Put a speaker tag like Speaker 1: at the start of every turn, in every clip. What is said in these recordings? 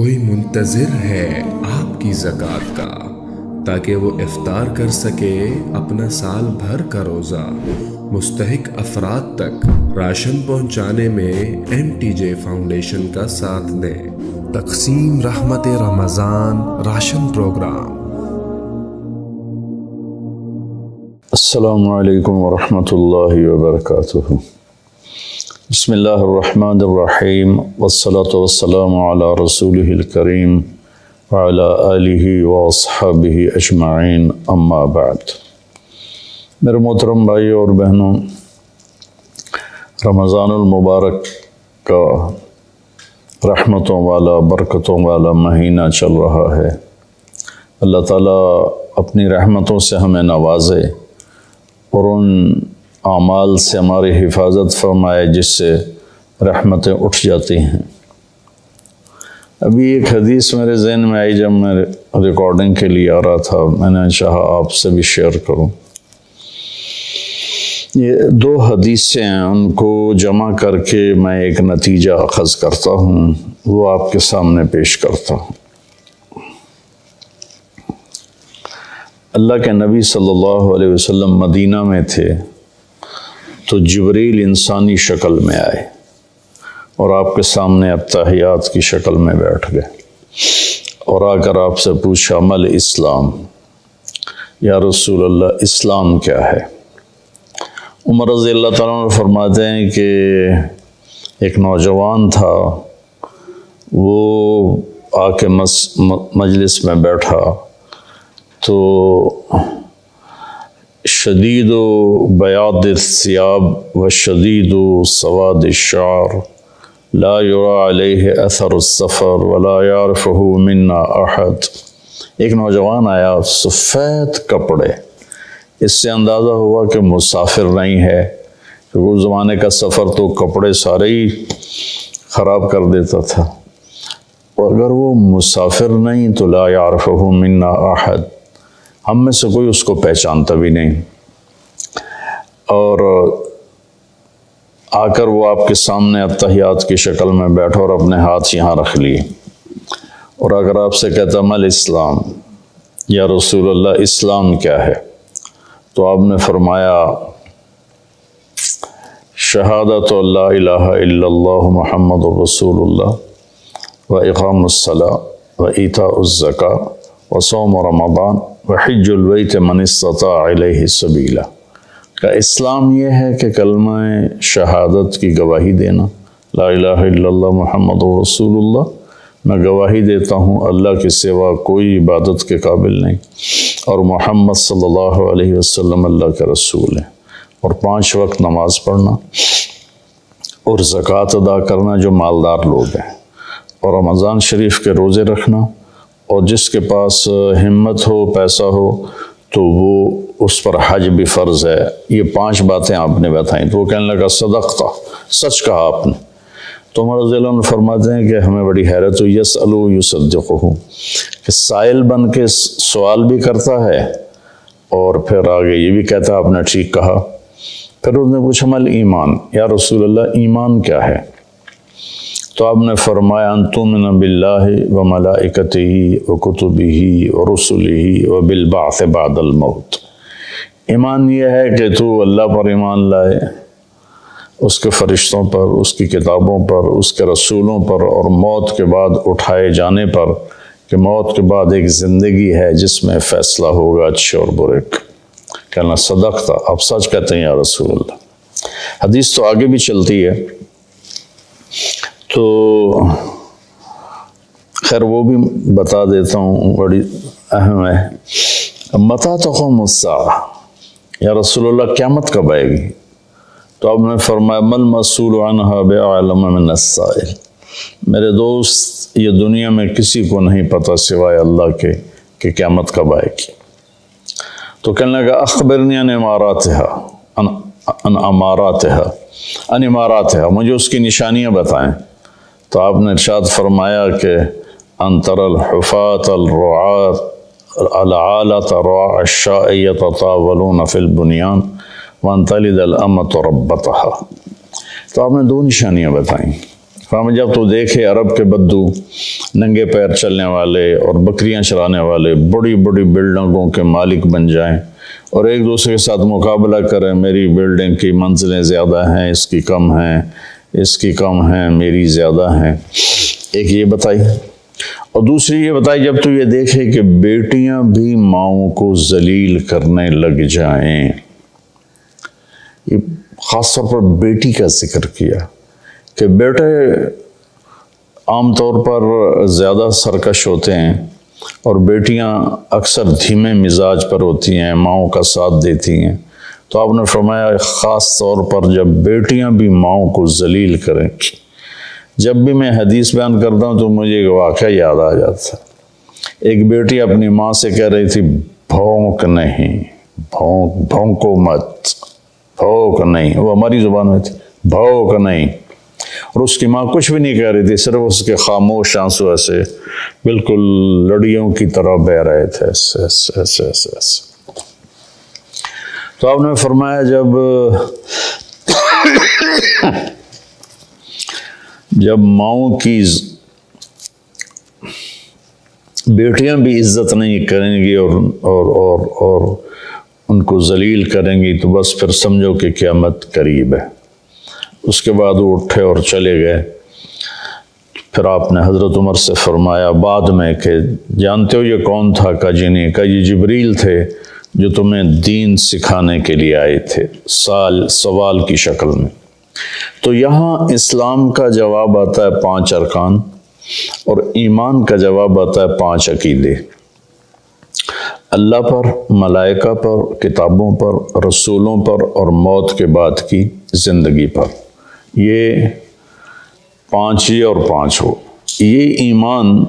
Speaker 1: کوئی منتظر ہے آپ کی زکوٰۃ کا تاکہ وہ افطار کر سکے اپنا سال بھر کا روزہ۔ مستحق افراد تک راشن پہنچانے میں MTJ فاؤنڈیشن کا ساتھ دیں۔ تقسیم رحمت رمضان راشن پروگرام۔
Speaker 2: السلام علیکم ورحمۃ اللہ وبرکاتہ۔ بسم اللہ الرحمن الرحیم والصلاة والسلام علی رسولہ الکریم وعلی آلہ واصحابہ اجمعین، اما بعد۔ میرے محترم بھائیوں اور بہنوں، رمضان المبارک کا رحمتوں والا برکتوں والا مہینہ چل رہا ہے۔ اللہ تعالیٰ اپنی رحمتوں سے ہمیں نوازے اور ان اعمال سے ہماری حفاظت فرمائے جس سے رحمتیں اٹھ جاتی ہیں۔ ابھی ایک حدیث میرے ذہن میں آئی جب میں ریکارڈنگ کے لیے آ رہا تھا، میں نے چاہا آپ سے بھی شیئر کروں۔ یہ دو حدیثیں ہیں، ان کو جمع کر کے میں ایک نتیجہ اخذ کرتا ہوں، وہ آپ کے سامنے پیش کرتا ہوں۔ اللہ کے نبی صلی اللہ علیہ وسلم مدینہ میں تھے تو جبریل انسانی شکل میں آئے اور آپ کے سامنے اتحیات کی شکل میں بیٹھ گئے اور آ کر آپ سے پوچھا مل اسلام، یا رسول اللہ اسلام کیا ہے؟ عمر رضی اللہ تعالیٰ عنہ فرماتے ہیں کہ ایک نوجوان تھا، وہ آ کے مجلس میں بیٹھا تو شدید و بیاض الثیاب و شدید و سواد الشعر لا یری علیہ اثر السفر ولا یعرفہ منا احد۔ ایک نوجوان آیا، سفید کپڑے، اس سے اندازہ ہوا کہ مسافر نہیں ہے، کیونکہ اس زمانے کا سفر تو کپڑے سارے ہی خراب کر دیتا تھا، اور اگر وہ مسافر نہیں تو لا یعرفہ منا احد، ہم میں سے کوئی اس کو پہچانتا بھی نہیں۔ اور آ کر وہ آپ کے سامنے اتحیات کی شکل میں بیٹھا اور اپنے ہاتھ یہاں رکھ لیے، اور اگر آپ سے کہتا مل اسلام، یا رسول اللہ اسلام کیا ہے؟ تو آپ نے فرمایا شہادت لا الہ الا اللہ محمد رسول اللہ و اقام الصلاۃ و ایتاء الزکاۃ و صوم رمضان و حج البیت من استطاع الیہ سبیلا۔ کا اسلام یہ ہے کہ کلمہ شہادت کی گواہی دینا، لا الہ الا اللہ محمد رسول اللہ، میں گواہی دیتا ہوں اللہ کے سوا کوئی عبادت کے قابل نہیں، اور محمد صلی اللہ علیہ وسلم اللہ کا رسول ہے، اور 5 وقت نماز پڑھنا اور زکوٰۃ ادا کرنا جو مالدار لوگ ہیں، اور رمضان شریف کے روزے رکھنا، اور جس کے پاس ہمت ہو پیسہ ہو تو وہ اس پر حج بھی فرض ہے۔ یہ 5 باتیں آپ نے بتائیں تو وہ کہنے لگا صدقتا، سچ کہا آپ نے۔ تو عمر رضی اللہ عنہ فرماتے ہیں کہ ہمیں بڑی حیرت ہوئی، یسألو یصدقہ، کہ سائل بن کے سوال بھی کرتا ہے اور پھر آگے یہ بھی کہتا ہے آپ نے ٹھیک کہا۔ پھر اس نے پوچھا مل ایمان، یا رسول اللہ ایمان کیا ہے؟ تو آپ نے فرمایا ان تؤمن باللہ و ملائکتہ و کتبہ و رسلہ و بالبعث بعد الموت۔ ایمان یہ ہے کہ تو اللہ پر ایمان لائے، اس کے فرشتوں پر، اس کی کتابوں پر، اس کے رسولوں پر، اور موت کے بعد اٹھائے جانے پر، کہ موت کے بعد ایک زندگی ہے جس میں فیصلہ ہوگا اچھے اور برے کا۔ کہنا صدقتا، آپ سچ کہتے ہیں یا رسول اللہ۔ حدیث تو آگے بھی چلتی ہے، تو خیر وہ بھی بتا دیتا ہوں، بڑی اہم ہے۔ متی تقوم الساعہ، یا رسول اللہ قیامت کب آئے گی؟ تو آپ نے فرمایا مل مسئول عنہا بعلم من السائل، میرے دوست یہ دنیا میں کسی کو نہیں پتہ سوائے اللہ کے کہ قیامت کب آئے گی۔ تو کہنے لگا اخبرنی عن اماراتها، مجھے اس کی نشانیاں بتائیں۔ تو آپ نے ارشاد فرمایا کہ ان تری الحفاة الرعاة العالة رعاء الشاء يتطاولون في البنيان وان تلد الامة ربتها۔ تو آپ نے 2 نشانیاں بتائیں۔ فرمایا جب تو دیکھے عرب کے بدو ننگے پیر چلنے والے اور بکریاں چرانے والے بڑی بڑی بلڈنگوں کے مالک بن جائیں اور ایک دوسرے کے ساتھ مقابلہ کریں، میری بلڈنگ کی منزلیں زیادہ ہیں، اس کی کم ہیں، اس کی کم ہیں، میری زیادہ ہیں، ایک یہ بتائی۔ اور دوسری یہ بتائی جب تو یہ دیکھے کہ بیٹیاں بھی ماؤں کو ذلیل کرنے لگ جائیں، یہ خاص طور پر بیٹی کا ذکر کیا کہ بیٹے عام طور پر زیادہ سرکش ہوتے ہیں اور بیٹیاں اکثر دھیمے مزاج پر ہوتی ہیں، ماؤں کا ساتھ دیتی ہیں، تو آپ نے فرمایا خاص طور پر جب بیٹیاں بھی ماؤں کو ذلیل کریں۔ جب بھی میں حدیث بیان کرتا ہوں تو مجھے ایک واقعہ یاد آ جاتا ہے۔ ایک بیٹی اپنی ماں سے کہہ رہی تھی بھونک نہیں، بھونکو مت، بھونک نہیں، وہ ہماری زبان میں تھی، بھونک نہیں، اور اس کی ماں کچھ بھی نہیں کہہ رہی تھی، صرف اس کے خاموش آنسو ایسے بالکل لڑیوں کی طرح بہہ رہے تھے، ایسے ایسے ایسے ایسے ایسے۔ تو آپ نے فرمایا جب ماؤں کی بیٹیاں بھی عزت نہیں کریں گی اور ان کو ذلیل کریں گی تو بس پھر سمجھو کہ قیامت قریب ہے۔ اس کے بعد وہ اٹھے اور چلے گئے۔ پھر آپ نے حضرت عمر سے فرمایا بعد میں کہ جانتے ہو یہ کون تھا؟ کہا جی نہیں۔ کہا یہ جبریل تھے جو تمہیں دین سکھانے کے لیے آئے تھے، سوال کی شکل میں۔ تو یہاں اسلام کا جواب آتا ہے 5 ارکان اور ایمان کا جواب آتا ہے 5 عقیدے، اللہ پر، ملائکہ پر، کتابوں پر، رسولوں پر اور موت کے بعد کی زندگی پر۔ یہ 5 یہ اور 5 ہو، یہ ایمان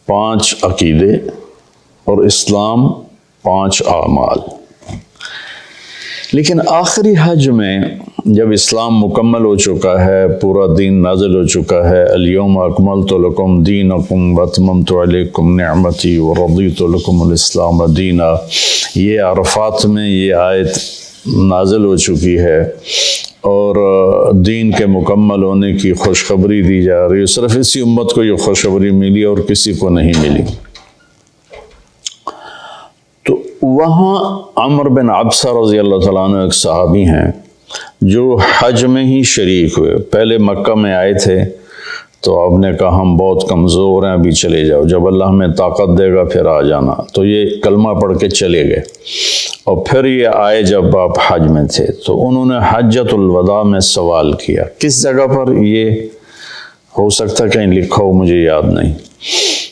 Speaker 2: 5 عقیدے اور اسلام 5 اعمال۔ لیکن آخری حج میں جب اسلام مکمل ہو چکا ہے، پورا دین نازل ہو چکا ہے، الیوم اکملت لکم دینکم واتممت علیکم نعمتی ورضیت لکم الاسلام دینا، یہ عرفات میں یہ آیت نازل ہو چکی ہے اور دین کے مکمل ہونے کی خوشخبری دی جا رہی ہے۔ صرف اسی امت کو یہ خوشخبری ملی اور کسی کو نہیں ملی۔ تو وہاں عمر بن عبسہ رضی اللہ تعالیٰ عنہ ایک صحابی ہیں جو حج میں ہی شریک ہوئے۔ پہلے مکہ میں آئے تھے تو آپ نے کہا ہم بہت کمزور ہیں، ابھی چلے جاؤ، جب اللہ ہمیں طاقت دے گا پھر آ جانا۔ تو یہ کلمہ پڑھ کے چلے گئے اور پھر یہ آئے جب آپ حج میں تھے تو انہوں نے حجۃ الوداع میں سوال کیا۔ کس جگہ پر یہ ہو سکتا کہیں لکھا ہو، مجھے یاد نہیں،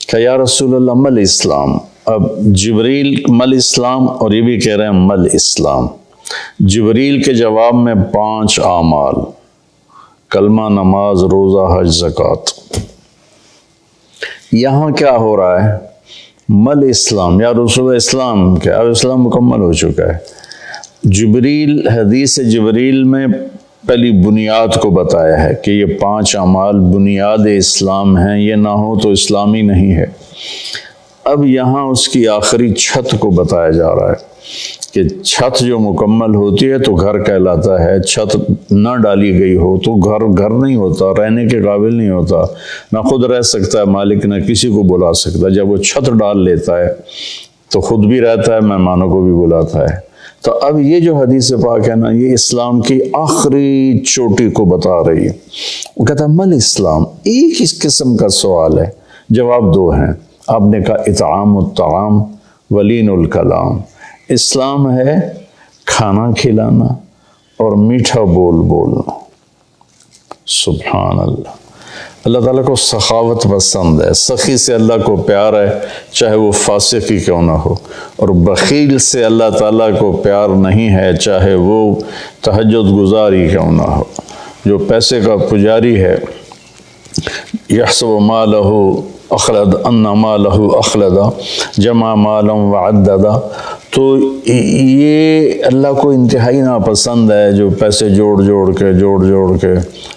Speaker 2: کہ یا رسول اللہ مل اسلام۔ اب جبریل مل اسلام اور یہ بھی کہہ رہے ہیں مل اسلام۔ جبریل کے جواب میں 5 اعمال، کلمہ، نماز، روزہ، حج، زکوٰۃ۔ یہاں کیا ہو رہا ہے؟ مل اسلام، یا رسول اسلام کہ اب اسلام مکمل ہو چکا ہے۔ جبریل، حدیث جبریل میں پہلی بنیاد کو بتایا ہے کہ یہ 5 اعمال بنیاد اسلام ہیں، یہ نہ ہو تو اسلام ہی نہیں ہے۔ اب یہاں اس کی آخری چھت کو بتایا جا رہا ہے کہ چھت جو مکمل ہوتی ہے تو گھر کہلاتا ہے، چھت نہ ڈالی گئی ہو تو گھر نہیں ہوتا، رہنے کے قابل نہیں ہوتا، نہ خود رہ سکتا ہے مالک، نہ کسی کو بلا سکتا۔ جب وہ چھت ڈال لیتا ہے تو خود بھی رہتا ہے، مہمانوں کو بھی بلاتا ہے۔ تو اب یہ جو حدیث پاک ہے نا، یہ اسلام کی آخری چوٹی کو بتا رہی ہے۔ وہ کہتا ہے مل اسلام، ایک اس قسم کا سوال ہے، جواب 2 ہیں۔ آپ نے کہا اطعام الطعام ولین الکلام، اسلام ہے کھانا کھلانا اور میٹھا بول بولنا۔ سبحان اللہ، اللہ تعالیٰ کو سخاوت پسند ہے، سخی سے اللہ کو پیار ہے، چاہے وہ فاسق ہی کیوں نہ ہو، اور بخیل سے اللہ تعالیٰ کو پیار نہیں ہے، چاہے وہ تہجد گزار ہی کیوں نہ ہو۔ جو پیسے کا پجاری ہے، یحسب مالہ اخلد ان مالہ اخلدا جمع مالا وعددا، تو یہ اللہ کو انتہائی ناپسند ہے جو پیسے جوڑ جوڑ کے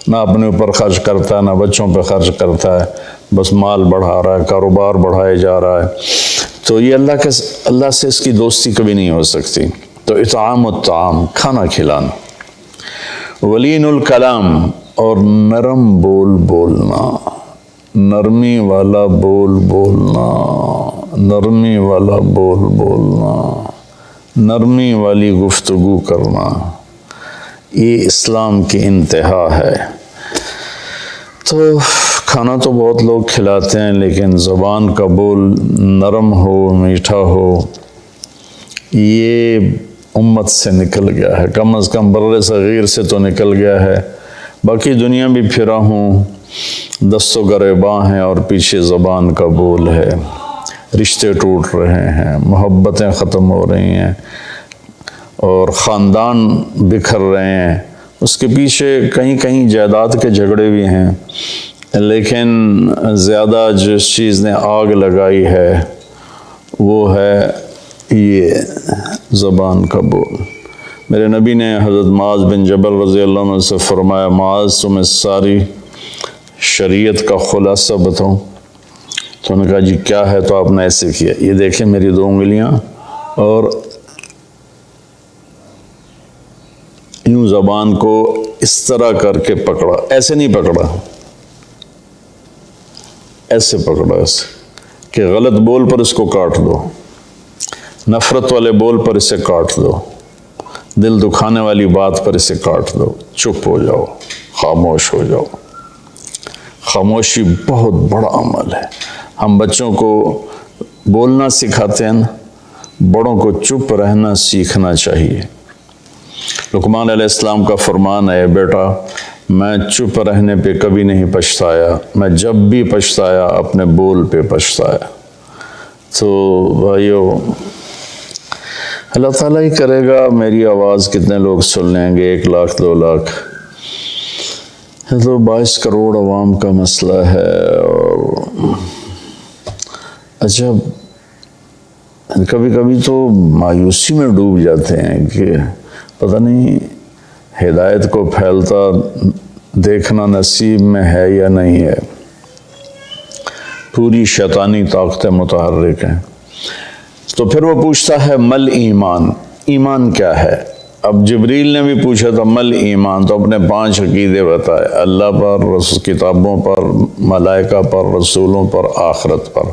Speaker 2: نہ اپنے اوپر خرچ کرتا ہے، نہ بچوں پہ خرچ کرتا ہے، بس مال بڑھا رہا ہے، کاروبار بڑھائے جا رہا ہے۔ تو یہ اللہ سے اس کی دوستی کبھی نہیں ہو سکتی۔ تو اطعام الطعام، کھانا کھلانا، ولین الکلام، اور نرم بول بولنا، نرمی والا بول بولنا، نرمی والا بول بولنا، نرمی والی گفتگو کرنا، یہ اسلام کی انتہا ہے۔ تو کھانا تو بہت لوگ کھلاتے ہیں، لیکن زبان کا بول نرم ہو، میٹھا ہو، یہ امت سے نکل گیا ہے، کم از کم بر صغیر سے تو نکل گیا ہے۔ باقی دنیا بھی پھرا ہوں، دست و گریباں ہیں اور پیچھے زبان کا بول ہے، رشتے ٹوٹ رہے ہیں، محبتیں ختم ہو رہی ہیں اور خاندان بکھر رہے ہیں۔ اس کے پیچھے کہیں کہیں جائیداد کے جھگڑے بھی ہیں، لیکن زیادہ جس چیز نے آگ لگائی ہے وہ ہے یہ زبان کا بول۔ میرے نبی نے حضرت معاذ بن جبل رضی اللہ عنہ سے فرمایا، معاذ تمہیں ساری شریعت کا خلاصہ بتاؤں؟ تو انہوں نے کہا جی کیا ہے؟ تو آپ نے ایسے کیا، یہ دیکھیں میری 2 انگلیاں، اور یوں زبان کو اس طرح کر کے پکڑا، ایسے نہیں پکڑا، ایسے پکڑا، ایسے کہ غلط بول پر اس کو کاٹ دو، نفرت والے بول پر اسے کاٹ دو، دل دکھانے والی بات پر اسے کاٹ دو، چپ ہو جاؤ، خاموش ہو جاؤ۔ خاموشی بہت بڑا عمل ہے۔ ہم بچوں کو بولنا سکھاتے ہیں، بڑوں کو چپ رہنا سیکھنا چاہیے۔ لقمان علیہ السلام کا فرمان ہے، بیٹا میں چپ رہنے پہ کبھی نہیں پچھتایا، میں جب بھی پچھتایا اپنے بول پہ پچھتایا۔ تو بھائیو، اللہ تعالیٰ ہی کرے گا میری آواز کتنے لوگ سن لیں گے، 1 لاکھ 2 لاکھ، تو 22 کروڑ عوام کا مسئلہ ہے۔ اور عجب، کبھی کبھی تو مایوسی میں ڈوب جاتے ہیں کہ پتہ نہیں ہدایت کو پھیلتا دیکھنا نصیب میں ہے یا نہیں ہے۔ پوری شیطانی طاقتیں متحرک ہیں۔ تو پھر وہ پوچھتا ہے مل ایمان، ایمان کیا ہے؟ اب جبریل نے بھی پوچھا تھا مل ایمان، تو اپنے 5 عقیدے بتائے، اللہ پر، کتابوں پر، ملائکہ پر، رسولوں پر، آخرت پر۔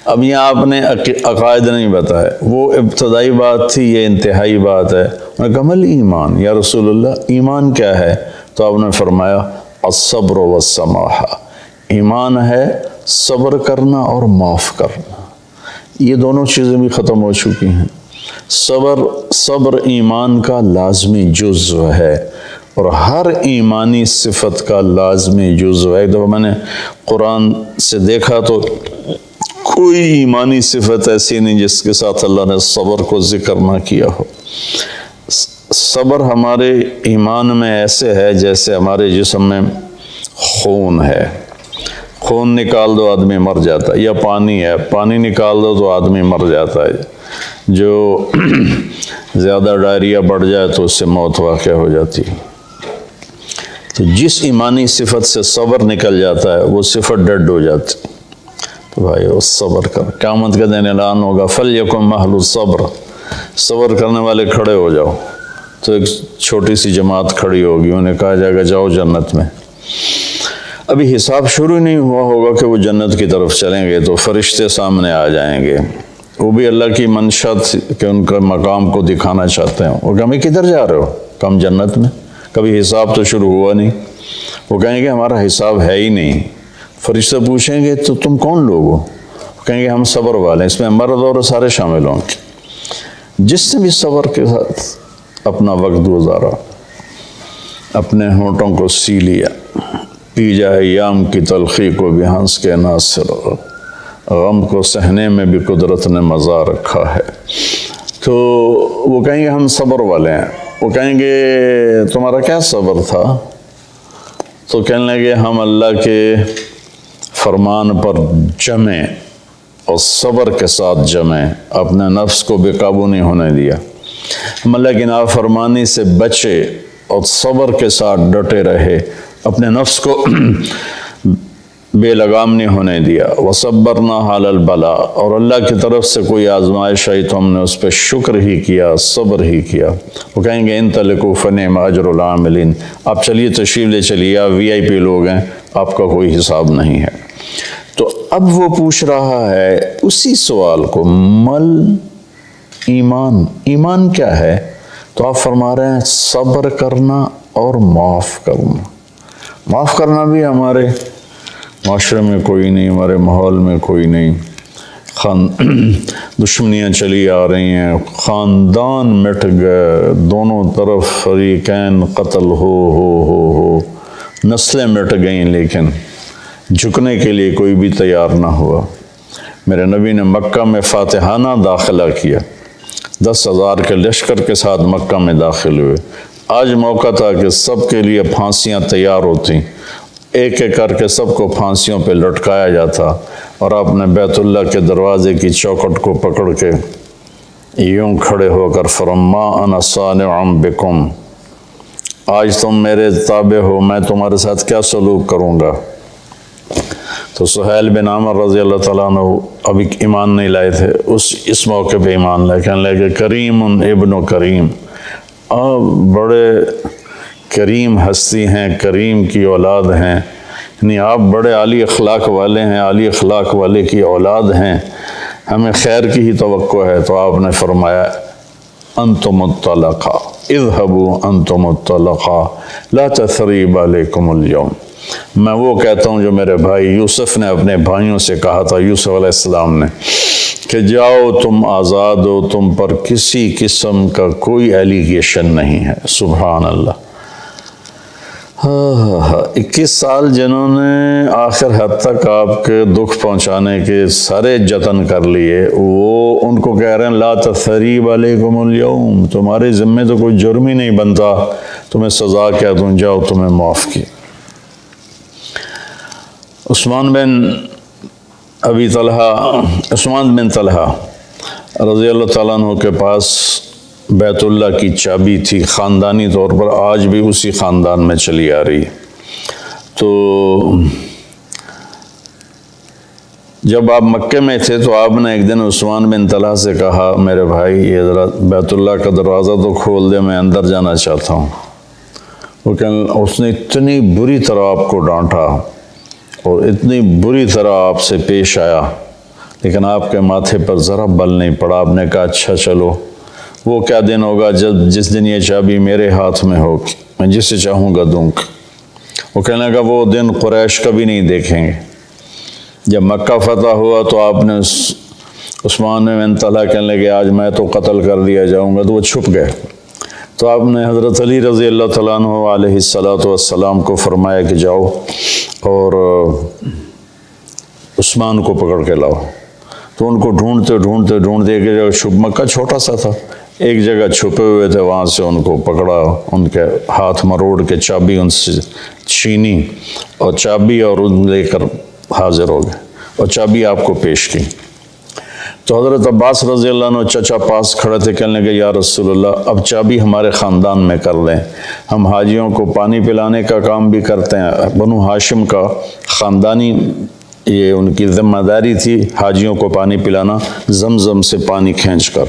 Speaker 2: اب یہاں آپ نے عقائد نہیں بتائے، وہ ابتدائی بات تھی، یہ انتہائی بات ہے۔ انہوں نے کہا مل ایمان یا رسول اللہ، ایمان کیا ہے؟ تو آپ نے فرمایا الصبر والسماحہ، ایمان ہے صبر کرنا اور معاف کرنا۔ یہ دونوں چیزیں بھی ختم ہو چکی ہیں۔ صبر ایمان کا لازمی جزو ہے، اور ہر ایمانی صفت کا لازمی جزو ہے۔ ایک دفعہ میں نے قرآن سے دیکھا تو کوئی ایمانی صفت ایسی نہیں جس کے ساتھ اللہ نے صبر کو ذکر نہ کیا ہو۔ صبر ہمارے ایمان میں ایسے ہے جیسے ہمارے جسم میں خون ہے، خون نکال دو آدمی مر جاتا ہے، یا پانی ہے، پانی نکال دو تو آدمی مر جاتا ہے، جو زیادہ ڈائریا بڑھ جائے تو اس سے موت واقع ہو جاتی ہے۔ تو جس ایمانی صفت سے صبر نکل جاتا ہے وہ صفت ڈیڈ ہو جاتی ہے۔ تو بھائی وہ صبر کر، قیامت کے دن اعلان ہوگا فَلْيَكُنْ مَحْلُ الصَّبْرِ، صبر کرنے والے کھڑے ہو جاؤ۔ تو ایک چھوٹی سی جماعت کھڑی ہوگی، انہیں کہا جائے گا جاؤ جنت میں۔ ابھی حساب شروع نہیں ہوا ہوگا کہ وہ جنت کی طرف چلیں گے، تو فرشتے سامنے آ جائیں گے، وہ بھی اللہ کی منشا کہ ان کا مقام کو دکھانا چاہتے ہیں۔ وہ کہیں کدھر جا رہے ہو؟ کم جنت میں، کبھی حساب تو شروع ہوا نہیں۔ وہ کہیں گے ہمارا حساب ہے ہی نہیں۔ فرشتے پوچھیں گے تو تم کون لوگ ہو؟ کہیں گے ہم صبر والے ہیں، اس میں مرد اور سارے شامل ہوں گے۔ جس نے بھی صبر کے ساتھ اپنا وقت گزارا، اپنے ہونٹوں کو سی لیا، پی جائے ایام کی تلخی کو بھی ہنس کے ناصر، غم کو سہنے میں بھی قدرت نے مزہ رکھا ہے۔ تو وہ کہیں گے ہم صبر والے ہیں۔ وہ کہیں گے تمہارا کیا صبر تھا؟ تو کہنے لگے ہم اللہ کے فرمان پر جمیں اور صبر کے ساتھ جمیں، اپنے نفس کو بے قابو نہیں ہونے دیا، ہم اللہ کی نافرمانی سے بچے اور صبر کے ساتھ ڈٹے رہے، اپنے نفس کو بے لگام نہیں ہونے دیا، وصبرنا علی البلاء، اور اللہ کی طرف سے کوئی آزمائش آئی تو ہم نے اس پہ شکر ہی کیا، صبر ہی کیا۔ وہ کہیں گے انطلقوا فنعم اجر العاملین، آپ چلیے تشریف لے چلیے، آپ VIP لوگ ہیں، آپ کا کوئی حساب نہیں ہے۔ تو اب وہ پوچھ رہا ہے اسی سوال کو، مل ایمان، ایمان کیا ہے؟ تو آپ فرما رہے ہیں صبر کرنا اور معاف کرنا۔ معاف کرنا بھی ہمارے معاشرے میں کوئی نہیں، ہمارے ماحول میں کوئی نہیں، دشمنیاں چلی آ رہی ہیں، خاندان مٹ گئے، دونوں طرف فریقین قتل ہو، نسلیں مٹ گئیں، لیکن جھکنے کے لیے کوئی بھی تیار نہ ہوا۔ میرے نبی نے مکہ میں فاتحانہ داخلہ کیا، 10,000 کے لشکر کے ساتھ مکہ میں داخل ہوئے۔ آج موقع تھا کہ سب کے لیے پھانسیاں تیار ہوتی، ایک ایک کر کے سب کو پھانسیوں پہ لٹکایا جاتا، اور آپ نے بیت اللہ کے دروازے کی چوکھٹ کو پکڑ کے یوں کھڑے ہو کر فرما انا صانع بکم، آج تم میرے تابع ہو، میں تمہارے ساتھ کیا سلوک کروں گا۔ تو سہیل بن عامر رضی اللہ تعالیٰ عنہ ابھی ایمان نہیں لائے تھے، اس موقع پہ ایمان لائے، کہنے لگے کریم ابن کریم، آپ بڑے کریم ہستی ہیں، کریم کی اولاد ہیں، یعنی آپ بڑے عالی اخلاق والے ہیں، عالی اخلاق والے کی اولاد ہیں، ہمیں خیر کی ہی توقع ہے۔ تو آپ نے فرمایا انتم الطلقاء اذهبوا انتم الطلقاء لا تثریب علیکم اليوم۔ میں وہ کہتا ہوں جو میرے بھائی یوسف نے اپنے بھائیوں سے کہا تھا، یوسف علیہ السلام نے، کہ جاؤ تم آزاد ہو، تم پر کسی قسم کا کوئی ایلیگیشن نہیں ہے۔ سبحان اللہ۔ 21 سال جنہوں نے آخر حد تک آپ کے دکھ پہنچانے کے سارے جتن کر لیے، وہ ان کو کہہ رہے ہیں لا تثریب علیکم اليوم، تمہارے ذمے تو کوئی جرم ہی نہیں بنتا، تمہیں سزا کیا دوں، جاؤ تمہیں معاف کیا۔ عثمان بن طلحہ رضی اللہ تعالیٰ عنہ کے پاس بیت اللہ کی چابی تھی، خاندانی طور پر آج بھی اسی خاندان میں چلی آ رہی۔ تو جب آپ مکے میں تھے تو آپ نے ایک دن عثمان بن طلحہ سے کہا میرے بھائی یہ ذرا بیت اللہ کا دروازہ تو کھول دے، میں اندر جانا چاہتا ہوں۔ اس نے اتنی بری طرح آپ کو ڈانٹا اور اتنی بری طرح آپ سے پیش آیا، لیکن آپ کے ماتھے پر ذرا بل نہیں پڑا۔ آپ نے کہا اچھا چلو، وہ کیا دن ہوگا جس دن یہ چابی میرے ہاتھ میں ہوگی، میں جسے چاہوں گا دوں گا۔ وہ کہنے لگا وہ دن قریش کبھی نہیں دیکھیں گے۔ جب مکہ فتح ہوا تو آپ نے عثمان بن طلحہ کہنے لگے آج میں تو قتل کر دیا جاؤں گا، تو وہ چھپ گئے۔ تو آپ نے حضرت علی رضی اللہ تعالیٰ عنہ علیہ السلام کو فرمایا کہ جاؤ اور عثمان کو پکڑ کے لاؤ۔ تو ان کو ڈھونڈتے ایک جگہ مکہ چھوٹا سا تھا، ایک جگہ چھپے ہوئے تھے، وہاں سے ان کو پکڑا، ان کے ہاتھ مروڑ کے چابی ان سے چھینی، اور چابی اور ان لے کر حاضر ہو گئے اور چابی آپ کو پیش کی۔ تو حضرت عباس رضی اللہ عنہ چچا پاس کھڑے تھے، کہنے لگے یا رسول اللہ اب چابی ہمارے خاندان میں کر لیں، ہم حاجیوں کو پانی پلانے کا کام بھی کرتے ہیں، بنو ہاشم کا خاندانی یہ ان کی ذمہ داری تھی حاجیوں کو پانی پلانا، زمزم سے پانی کھینچ کر۔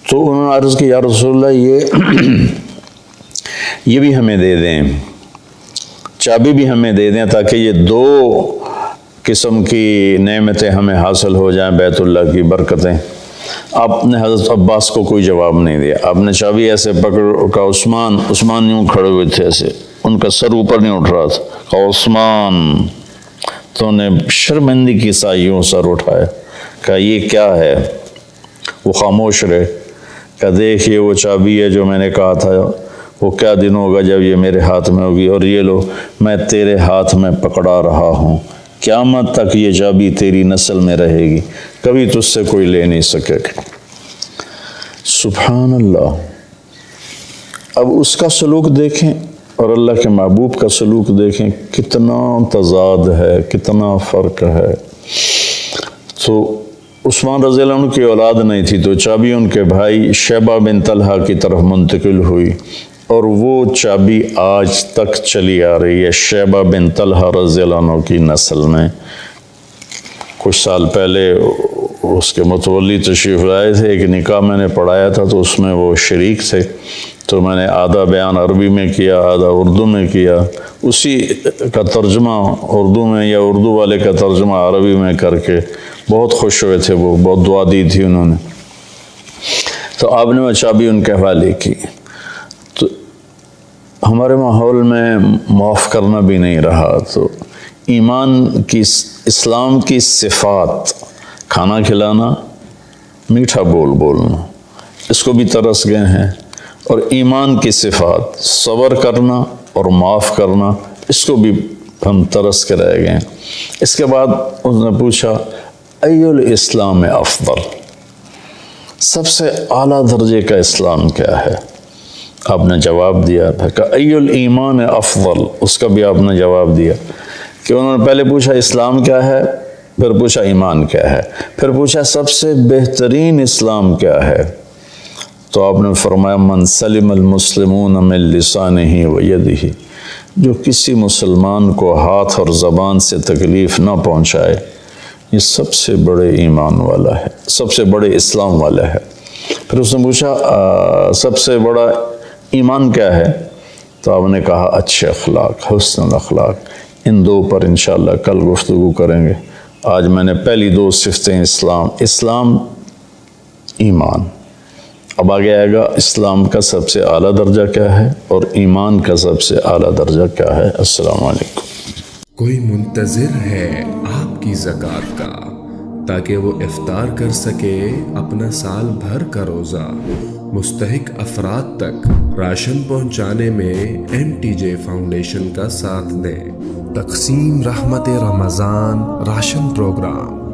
Speaker 2: تو انہوں نے عرض کی یا رسول اللہ یہ بھی ہمیں دے دیں، چابی بھی ہمیں دے دیں تاکہ یہ دو قسم کی نعمتیں ہمیں حاصل ہو جائیں، بیت اللہ کی برکتیں۔ آپ نے حضرت عباس کو کوئی جواب نہیں دیا، آپ نے چابی ایسے پکڑ کا عثمان یوں کھڑے ہوئے تھے، ایسے ان کا سر اوپر نہیں اٹھ رہا تھا، کہا عثمان، تو نے شرمندگی کی سایوں سر اٹھایا، کہا یہ کیا ہے؟ وہ خاموش رہے، کہا دیکھیے وہ چابی ہے جو میں نے کہا تھا، وہ کیا دن ہوگا جب یہ میرے ہاتھ میں ہوگی، اور یہ لو میں تیرے ہاتھ میں پکڑا رہا ہوں، قیامت تک یہ چابی تیری نسل میں رہے گی، کبھی تجھ سے کوئی لے نہیں سکے گا۔ سبحان اللہ۔ اب اس کا سلوک دیکھیں اور اللہ کے محبوب کا سلوک دیکھیں، کتنا تضاد ہے، کتنا فرق ہے۔ تو عثمان رضی اللہ عنہ کی اولاد نہیں تھی، تو چابی ان کے بھائی شیبہ بن طلحہ کی طرف منتقل ہوئی۔ اور وہ چابی آج تک چلی آ رہی ہے شیبہ بن طلحہ رضی اللہ عنہ کی نسل میں۔ کچھ سال پہلے اس کے متولی تشریف لائے تھے، ایک نکاح میں نے پڑھایا تھا تو اس میں وہ شریک تھے، تو میں نے آدھا بیان عربی میں کیا، آدھا اردو میں کیا، اسی کا ترجمہ اردو میں یا اردو والے کا ترجمہ عربی میں کر کے بہت خوش ہوئے تھے، وہ بہت دعا دی تھی انہوں نے۔ تو آپ نے وہ چابی ان کے حوالے کی۔ تو ہمارے ماحول میں معاف کرنا بھی نہیں رہا، تو ایمان کی، اسلام کی صفات، کھانا کھلانا، میٹھا بولنا، اس کو بھی ترس گئے ہیں، اور ایمان کی صفات، صبر کرنا اور معاف کرنا، اس کو بھی ہم ترس کے رہ گئے ہیں۔ اس کے بعد اس نے پوچھا ای الاسلام افضل، سب سے اعلیٰ درجے کا اسلام کیا ہے؟ آپ نے جواب دیا تھا کہ ای الایمان افضل، اس کا بھی آپ نے جواب دیا کہ انہوں نے پہلے پوچھا اسلام کیا ہے، پھر پوچھا ایمان کیا ہے، پھر پوچھا سب سے بہترین اسلام کیا ہے، تو آپ نے فرمایا من سلم المسلمون من لسانہ و یدہ، جو کسی مسلمان کو ہاتھ اور زبان سے تکلیف نہ پہنچائے، یہ سب سے بڑے ایمان والا ہے، سب سے بڑے اسلام والا ہے۔ پھر اس نے پوچھا سب سے بڑا ایمان کیا ہے، تو آپ نے کہا اچھے اخلاق، حسن الاخلاق۔ ان دو پر انشاءاللہ کل گفتگو کریں گے۔ آج میں نے پہلی دو صفتیں اسلام ایمان، اب آگے آئے گا اسلام کا سب سے اعلیٰ درجہ کیا ہے اور ایمان کا سب سے اعلیٰ درجہ کیا ہے۔ السلام علیکم۔
Speaker 1: کوئی منتظر ہے آپ کی زکوٰۃ کا تاکہ وہ افطار کر سکے اپنا سال بھر کا روزہ؟ مستحق افراد تک راشن پہنچانے میں MTJ فاؤنڈیشن کا ساتھ دیں۔ تقسیم رحمت رمضان راشن پروگرام